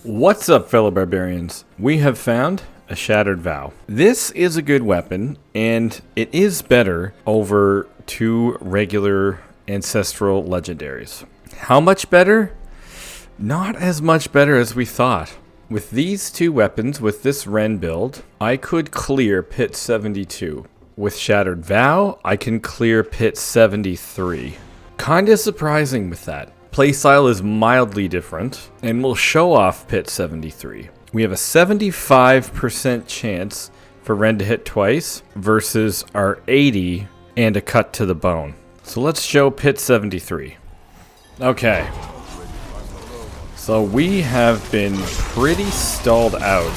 What's up, fellow barbarians? We have found a Shattered Vow. This is a good weapon, and it is better over two regular ancestral legendaries. How much better? Not as much better as we thought. With these two weapons, with this Rend build, I could clear Pit 72. With Shattered Vow, I can clear Pit 73. Kinda surprising with that. Playstyle is mildly different, and we'll show off Pit 73. We have a 75% chance for Rend to hit twice versus our 80 and a cut to the bone. So let's show Pit 73. Okay. So we have been pretty stalled out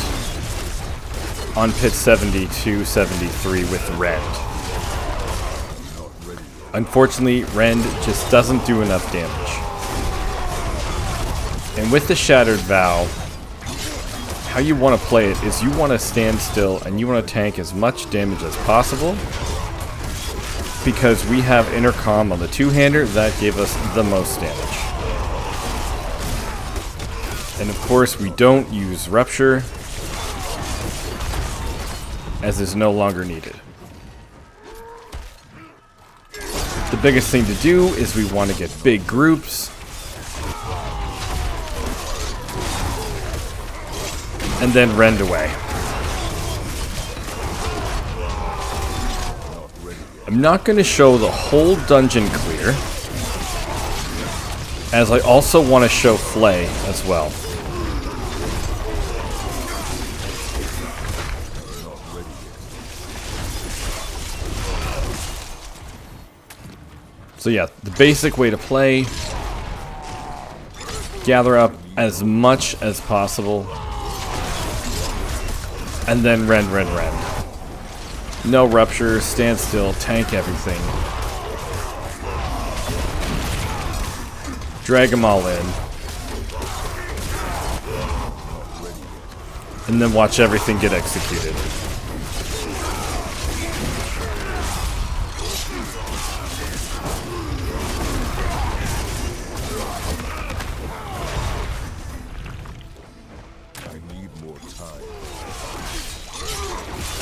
on Pit 72, 73 with Rend. Unfortunately, Rend just doesn't do enough damage. And with the Shattered Vow, how you want to play it is you want to stand still and you want to tank as much damage as possible, because we have intercom on the two-hander that gave us the most damage. And of course we don't use Rupture, as is no longer needed. The biggest thing to do is we want to get big groups and then Rend away. I'm not going to show the whole dungeon clear, as I also want to show Flay as well. So yeah, the basic way to play, gather up as much as possible, and then Rend. No Rupture, stand still, tank everything. Drag them all in. And then watch everything get executed.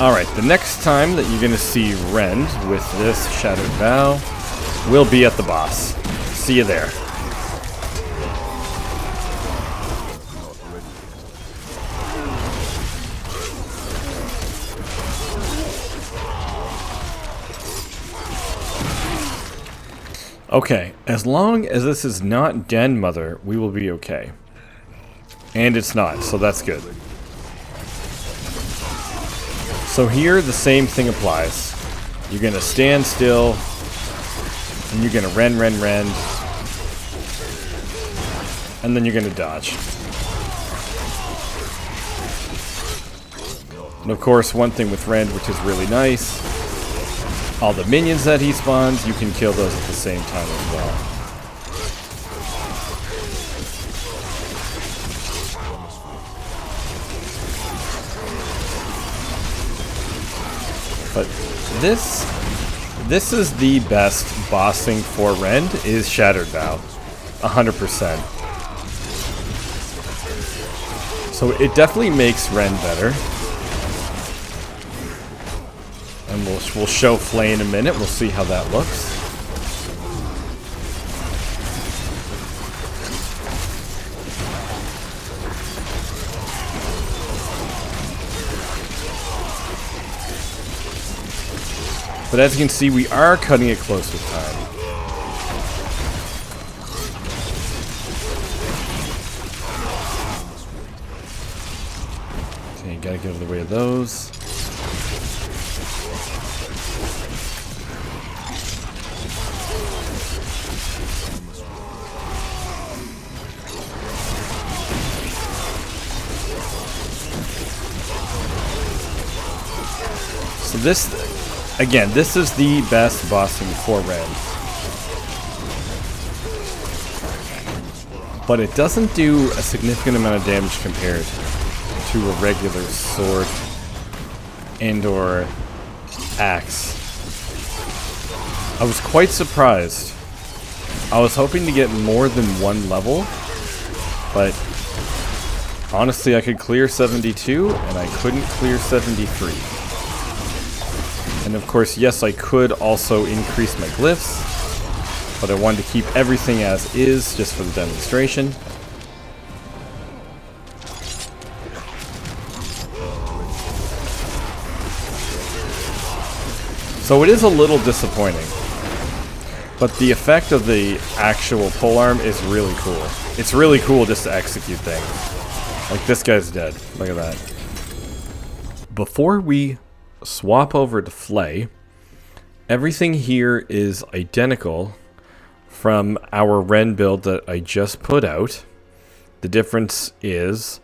Alright, the next time that you're going to see Rend with this Shattered Vow will be at the boss. See you there. Okay, as long as this is not Den Mother, we will be okay. And it's not, so that's good. So here, the same thing applies. You're going to stand still, and you're going to Rend, and then you're going to dodge. And of course, one thing with Rend, which is really nice, all the minions that he spawns, you can kill those at the same time as well. But this is the best bossing for Rend, is Shattered Vow. 100%. So it definitely makes Rend better. And we'll show Flay in a minute. We'll see how that looks. But as you can see, we are cutting it close with time. Okay, gotta get out of the way of those. So again, this is the best bossing for Rend. But it doesn't do a significant amount of damage compared to a regular sword and or axe. I was quite surprised. I was hoping to get more than one level, but Honestly, I could clear 72, and I couldn't clear 73. And of course, yes, I could also increase my glyphs, but I wanted to keep everything as is, just for the demonstration. So it is a little disappointing, but the effect of the actual polearm is really cool. It's really cool just to execute things. Like, this guy's dead. Look at that. Before we swap over to Flay, everything here is identical from our Rend build that I just put out. The difference is,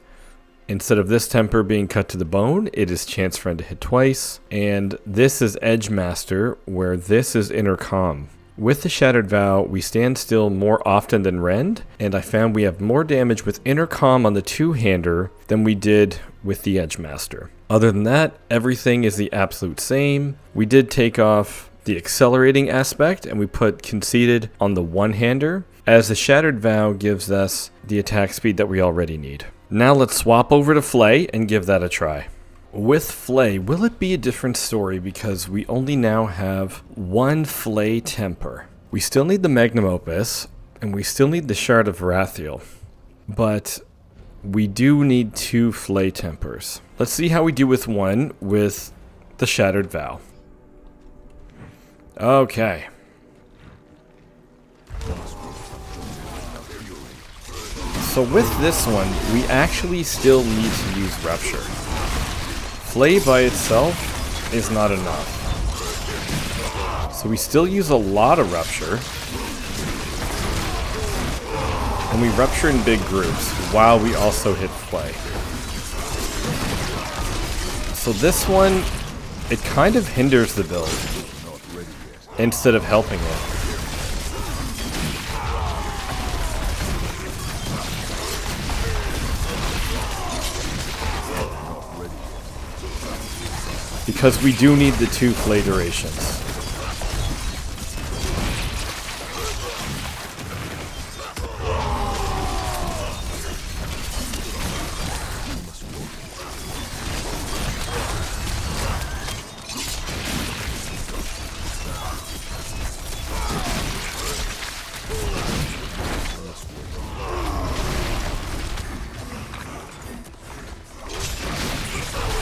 instead of this temper being cut to the bone, it is chance friend to hit twice. And this is Edge Master, where this is Intercom. With the Shattered Vow, we stand still more often than Rend, and I found we have more damage with Intercom on the two-hander than we did with the Edge Master. Other than that, everything is the absolute same. We did take off the accelerating aspect, and we put Conceited on the one-hander, as the Shattered Vow gives us the attack speed that we already need. Now let's swap over to Flay and give that a try. With Flay, will it be a different story because we only now have one Flay temper? We still need the Magnum Opus, and we still need the Shard of Rathiel, but we do need two Flay tempers. Let's see how we do with one with the Shattered Vow. Okay. So with this one, we actually still need to use Rupture. Flay by itself is not enough. So we still use a lot of Rupture. And we Rupture in big groups while we also hit Flay. So this one, it kind of hinders the build instead of helping it. Because we do need the two Flay durations.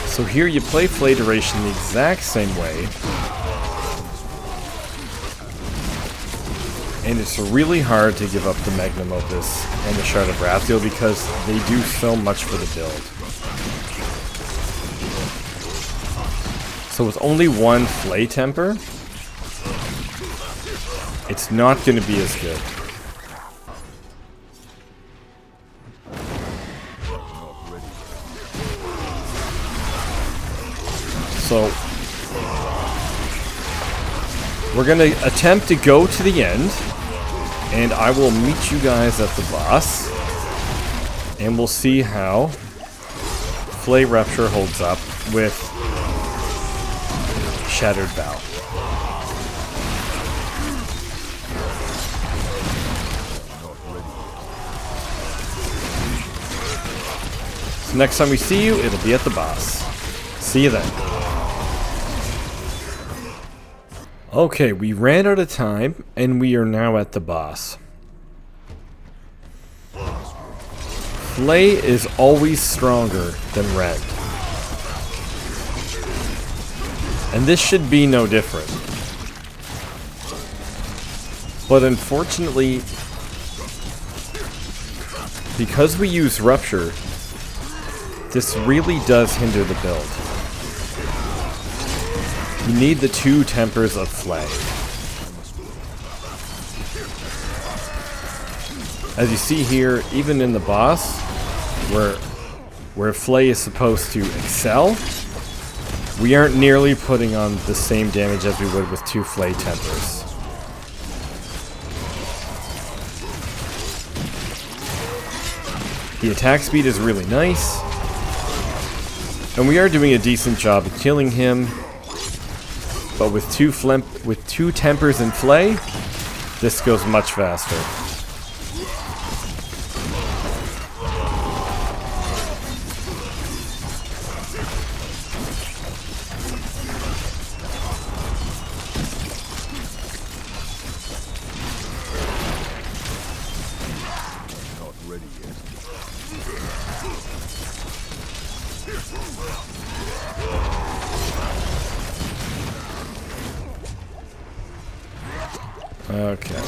So here you play Flay duration the exact same way. And it's really hard to give up the Magnum Opus and the Shard of Rathiel because they do so much for the build. So with only one Flay temper, it's not going to be as good. So we're going to attempt to go to the end, and I will meet you guys at the boss, and we'll see how Flay Rupture holds up with Shattered Vow. So next time we see you, it'll be at the boss. See you then. Okay, we ran out of time, and we are now at the boss. Flay is always stronger than Rend. And this should be no different. But unfortunately, because we use Rupture, this really does hinder the build. You need the two tempers of Flay. As you see here, even in the boss, where Flay is supposed to excel, we aren't nearly putting on the same damage as we would with two Flay tempers. The attack speed is really nice, and we are doing a decent job of killing him. But with two tempers and Flay, this goes much faster. Okay.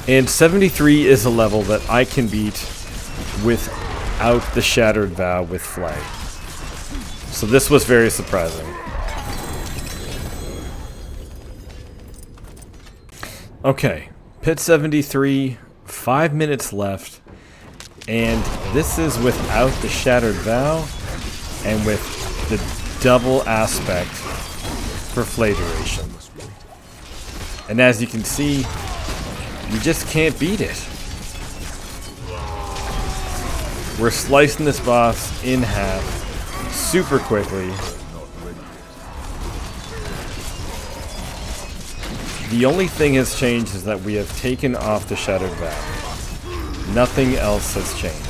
And 73 is a level that I can beat without the Shattered Vow with Flay. So this was very surprising. Okay, Pit 73, 5 minutes left, and this is without the Shattered Vow and with the double aspect for Flay duration. And as you can see, you just can't beat it. We're slicing this boss in half super quickly. The only thing has changed is that we have taken off the Shattered Vow. Nothing else has changed.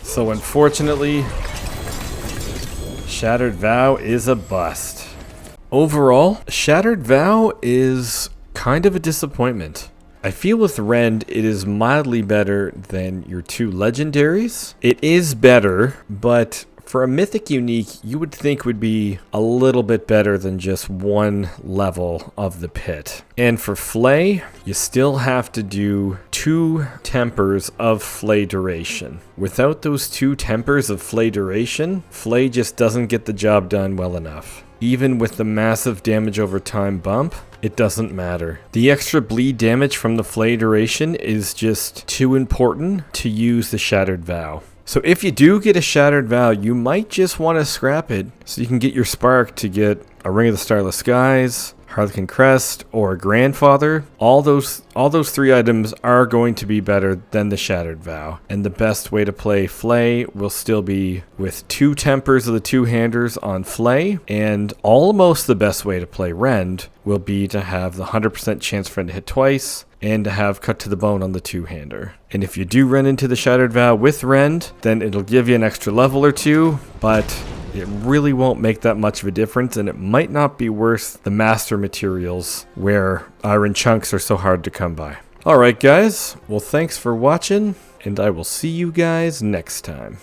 So unfortunately, Shattered Vow is a bust. Overall, Shattered Vow is kind of a disappointment. I feel with Rend, it is mildly better than your two legendaries. It is better, but for a mythic unique, you would think would be a little bit better than just one level of the pit. And for Flay, you still have to do 2 tempers of Flay duration. Without those 2 tempers of Flay duration, Flay just doesn't get the job done well enough. Even with the massive damage over time bump, it doesn't matter. The extra bleed damage from the Flay duration is just too important to use the Shattered Vow. So if you do get a Shattered Vow, you might just want to scrap it so you can get your spark to get a Ring of the Starless Skies, Harlequin Crest, or a Grandfather. All those 3 items are going to be better than the Shattered Vow. And the best way to play Flay will still be with 2 tempers of the 2-handers on Flay. And almost the best way to play Rend will be to have the 100% chance for it to hit twice and to have Cut to the Bone on the 2-hander. And if you do run into the Shattered Vow with Rend, then it'll give you an extra level or 2, but it really won't make that much of a difference, and it might not be worth the master materials where iron chunks are so hard to come by. Alright guys, well thanks for watching, and I will see you guys next time.